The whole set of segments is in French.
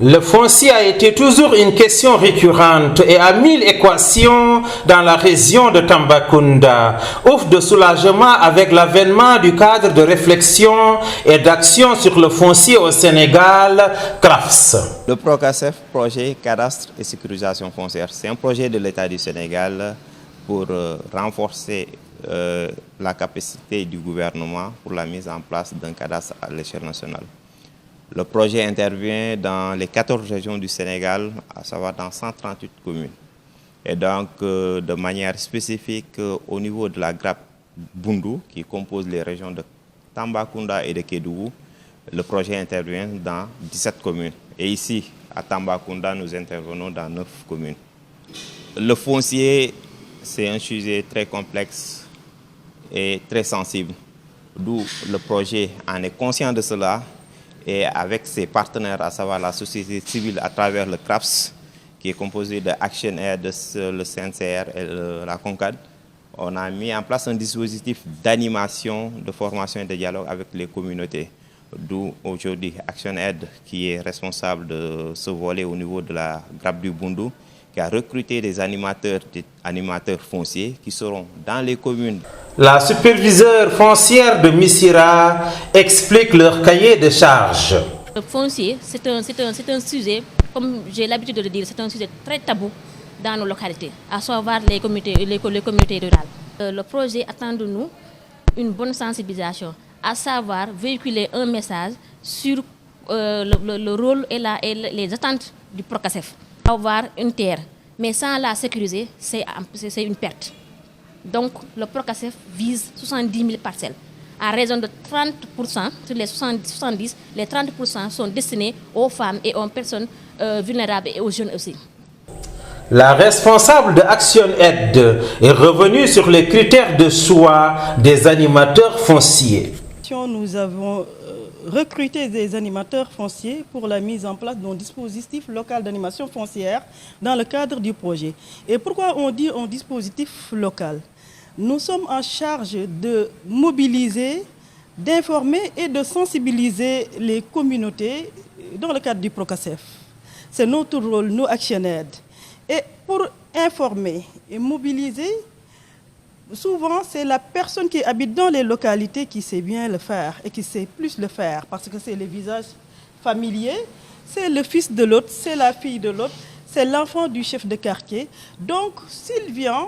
Le foncier a été toujours une question récurrente et à 1000 équations dans la région de Tambacounda. Ouf de soulagement avec l'avènement du cadre de réflexion et d'action sur le foncier au Sénégal, CRAFS. Le PROCASEF, projet cadastre et sécurisation foncière, c'est un projet de l'État du Sénégal pour renforcer la capacité du gouvernement pour la mise en place d'un cadastre à l'échelle nationale. Le projet intervient dans les 14 régions du Sénégal, à savoir dans 138 communes. Et donc, de manière spécifique, au niveau de la grappe Bundu, qui compose les régions de Tambacounda et de Kédougou, le projet intervient dans 17 communes. Et ici, à Tambacounda, nous intervenons dans 9 communes. Le foncier, c'est un sujet très complexe et très sensible. D'où le projet en est conscient de cela. Et avec ses partenaires, à savoir la société civile à travers le CRAFS, qui est composé de Action Aid, le CNCR et la CONCAD, on a mis en place un dispositif d'animation, de formation et de dialogue avec les communautés. D'où aujourd'hui Action Aid, qui est responsable de ce volet au niveau de la grappe du Bundu, qui a recruté des animateurs fonciers qui seront dans les communes. La superviseure foncière de Missira explique leur cahier de charges. Le foncier, c'est un sujet, comme j'ai l'habitude de le dire, c'est un sujet très tabou dans nos localités, à savoir les communautés rurales. Le projet attend de nous une bonne sensibilisation, à savoir véhiculer un message sur le rôle et les attentes du PROCASEF. Avoir une terre, mais sans la sécuriser, c'est une perte. Donc, le PROCASEF vise 70 000 parcelles. À raison de 30%, sur les 70, les 30% sont destinés aux femmes et aux personnes vulnérables et aux jeunes aussi. La responsable de Action Aid est revenue sur les critères de choix des animateurs fonciers. Nous avons recruté des animateurs fonciers pour la mise en place d'un dispositif local d'animation foncière dans le cadre du projet. Et pourquoi on dit un dispositif local? Nous sommes en charge de mobiliser, d'informer et de sensibiliser les communautés dans le cadre du PROCASEF. C'est notre rôle, nous, Action Aid. Et pour informer et mobiliser, souvent, c'est la personne qui habite dans les localités qui sait bien le faire et qui sait plus le faire parce que c'est le visage familier, c'est le fils de l'autre, c'est la fille de l'autre, c'est l'enfant du chef de quartier. Donc, s'il vient,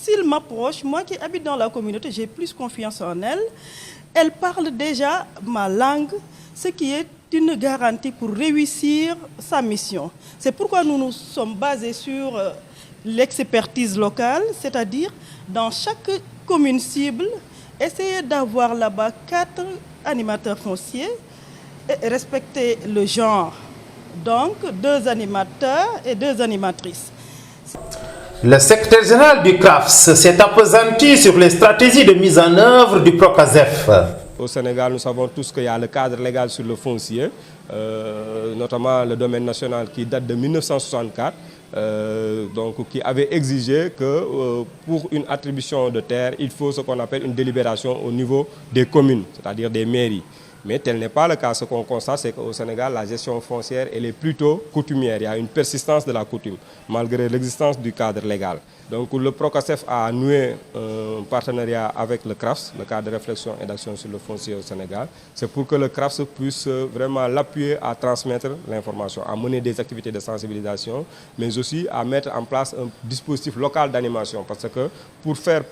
s'il m'approche, moi qui habite dans la communauté, j'ai plus confiance en elle. Elle parle déjà ma langue, ce qui est une garantie pour réussir sa mission. C'est pourquoi nous nous sommes basés sur l'expertise locale, c'est-à-dire dans chaque commune cible, essayer d'avoir là-bas 4 animateurs fonciers et respecter le genre. Donc 2 animateurs et 2 animatrices. Le secrétaire général du CRAFS s'est appesanti sur les stratégies de mise en œuvre du PROCASEF. Au Sénégal, nous savons tous qu'il y a le cadre légal sur le foncier, notamment le domaine national qui date de 1964. Donc, qui avait exigé que pour une attribution de terre, il faut ce qu'on appelle une délibération au niveau des communes, c'est-à-dire des mairies. Mais tel n'est pas le cas. Ce qu'on constate, c'est qu'au Sénégal, la gestion foncière elle est plutôt coutumière. Il y a une persistance de la coutume, malgré l'existence du cadre légal. Donc le PROCASEF a noué un partenariat avec le CRAFS, le cadre de réflexion et d'action sur le foncier au Sénégal. C'est pour que le CRAFS puisse vraiment l'appuyer à transmettre l'information, à mener des activités de sensibilisation, mais aussi à mettre en place un dispositif local d'animation. Parce que pour faire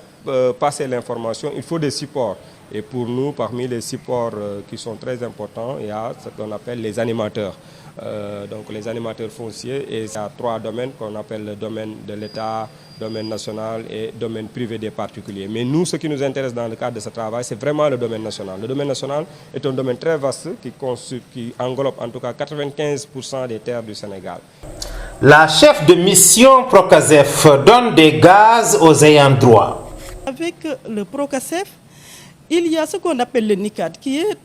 passer l'information, il faut des supports. Et pour nous, parmi les supports qui sont très importants, il y a ce qu'on appelle les animateurs. Donc les animateurs fonciers, et il y a 3 domaines qu'on appelle le domaine de l'État, domaine national et domaine privé des particuliers. Mais nous, ce qui nous intéresse dans le cadre de ce travail, c'est vraiment le domaine national. Le domaine national est un domaine très vaste qui englobe en tout cas 95% des terres du Sénégal. La chef de mission PROCASEF donne des gaz aux ayants droit. Avec le PROCASEF, il y a ce qu'on appelle le NICAD, qui est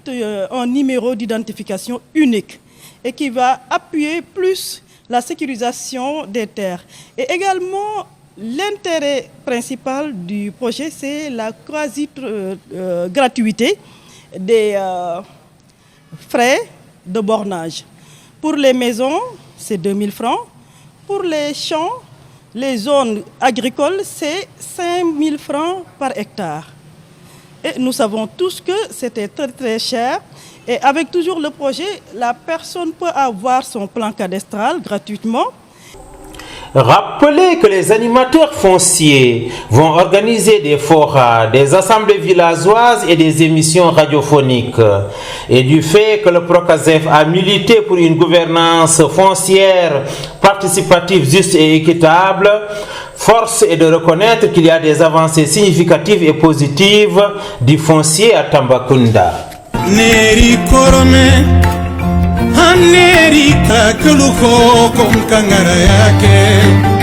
un numéro d'identification unique et qui va appuyer plus la sécurisation des terres. Et également, l'intérêt principal du projet, c'est la quasi-gratuité des frais de bornage. Pour les maisons, c'est 2 000 francs. Pour les champs, les zones agricoles, c'est 5 000 francs par hectare. Et nous savons tous que c'était très très cher. Et avec toujours le projet, la personne peut avoir son plan cadastral gratuitement. Rappelez que les animateurs fonciers vont organiser des forats, des assemblées villageoises et des émissions radiophoniques. Et du fait que le Procasef a milité pour une gouvernance foncière participative juste et équitable, force est de reconnaître qu'il y a des avancées significatives et positives du foncier à Tambacounda. Neri korome Neri kakeluko kom kangara yake